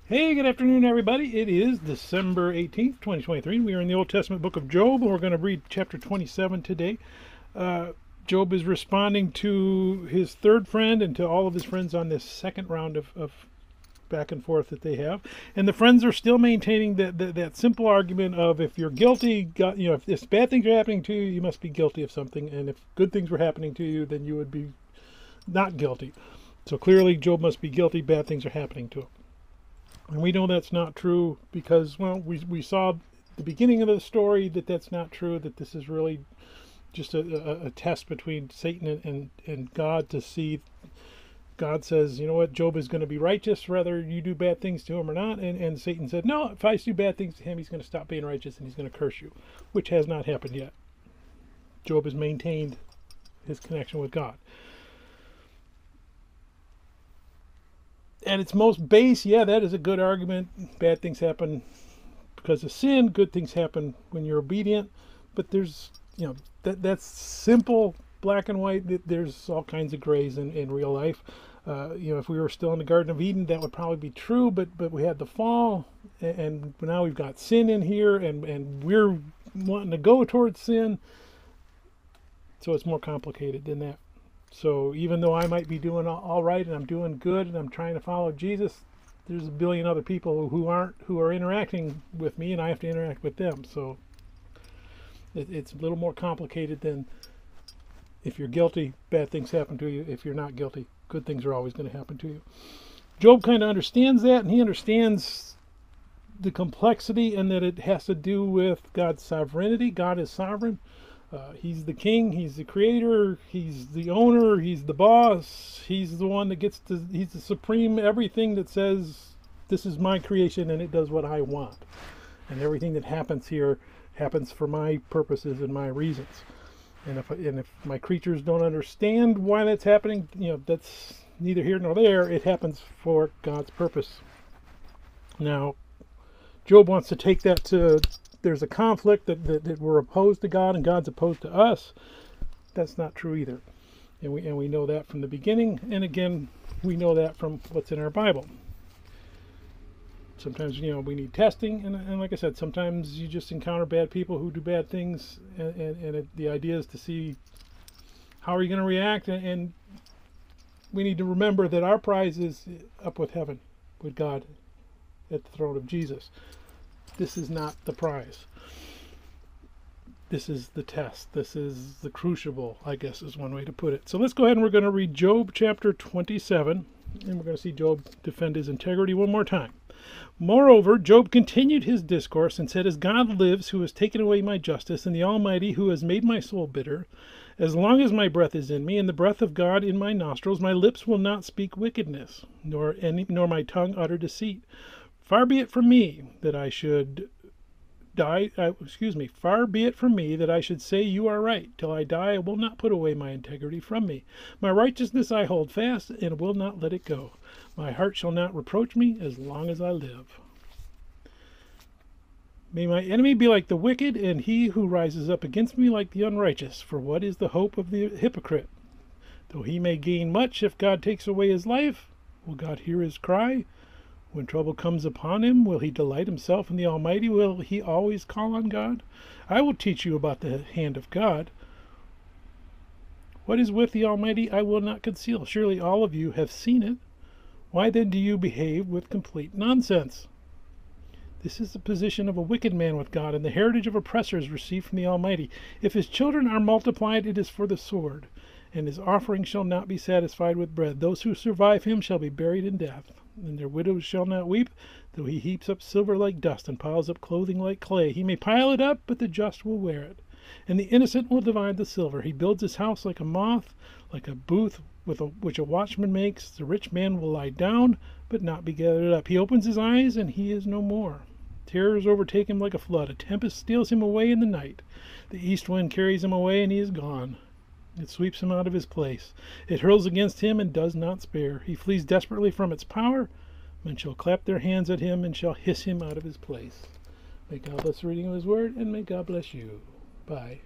Hey, good afternoon, everybody. It is December 18th, 2023. We are in the Old Testament book of Job, and we're going to read chapter 27 today. Job is responding to his third friend and to all of his friends on this second round of back and forth that they have. And the friends are still maintaining that simple argument of if you're guilty, if bad things are happening to you, you must be guilty of something. And if good things were happening to you, then you would be not guilty. So clearly, Job must be guilty. Bad things are happening to him. And we know that's not true because, well, we saw the beginning of the story that that's not true, that this is really just a test between Satan and God to see. God says, you know what, Job is going to be righteous whether you do bad things to him or not. And Satan said, no, if I do bad things to him, he's going to stop being righteous and he's going to curse you, which has not happened yet. Job has maintained his connection with God. At its most base, yeah, that is a good argument. Bad things happen because of sin. Good things happen when you're obedient. But there's, that's simple, black and white. There's all kinds of grays in real life. If we were still in the Garden of Eden, that would probably be true. But we had the fall, and now we've got sin in here, and we're wanting to go towards sin. So it's more complicated than that. So even though I might be doing all right and I'm doing good and I'm trying to follow Jesus, there's a billion other people who are interacting with me, and I have to interact with them. So it's a little more complicated than if you're guilty, bad things happen to you. If you're not guilty, good things are always going to happen to you. Job kind of understands that, and he understands the complexity and that it has to do with God's sovereignty. God is sovereign. He's the king, he's the creator, he's the owner, he's the boss, he's the one that he's the supreme everything that says, this is my creation and it does what I want. And everything that happens here happens for my purposes and my reasons. And if my creatures don't understand why that's happening, that's neither here nor there. It happens for God's purpose. Now, Job wants to take that to, there's a conflict that we're opposed to God and God's opposed to us. That's not true either. And we know that from the beginning. And again, we know that from what's in our Bible. Sometimes, we need testing. And like I said, sometimes you just encounter bad people who do bad things. And the idea is to see how are you going to react. And we need to remember that our prize is up with heaven, with God at the throne of Jesus. This is not the prize. This is the test. This is the crucible, I guess is one way to put it. So let's go ahead and we're going to read Job chapter 27. And we're going to see Job defend his integrity one more time. Moreover, Job continued his discourse and said, as God lives, who has taken away my justice, and the Almighty, who has made my soul bitter, as long as my breath is in me, and the breath of God in my nostrils, my lips will not speak wickedness, nor my tongue utter deceit. Far be it from me that I should far be it from me that I should say you are right. Till I die, I will not put away my integrity from me. My righteousness I hold fast, and will not let it go. My heart shall not reproach me as long as I live. May my enemy be like the wicked, and he who rises up against me like the unrighteous. For what is the hope of the hypocrite? Though he may gain much, if God takes away his life, will God hear his cry? When trouble comes upon him, will he delight himself in the Almighty? Will he always call on God? I will teach you about the hand of God. What is with the Almighty I will not conceal. Surely all of you have seen it. Why then do you behave with complete nonsense? This is the position of a wicked man with God, and the heritage of oppressors received from the Almighty. If his children are multiplied, it is for the sword, and his offering shall not be satisfied with bread. Those who survive him shall be buried in death, and their widows shall not weep, though he heaps up silver like dust and piles up clothing like clay. He may pile it up, but the just will wear it, and the innocent will divide the silver. He builds his house like a moth, like a booth which a watchman makes. The rich man will lie down, but not be gathered up. He opens his eyes, and he is no more. Terrors overtake him like a flood. A tempest steals him away in the night. The east wind carries him away, and he is gone. It sweeps him out of his place. It hurls against him and does not spare. He flees desperately from its power. Men shall clap their hands at him and shall hiss him out of his place. May God bless the reading of his word, and may God bless you. Bye.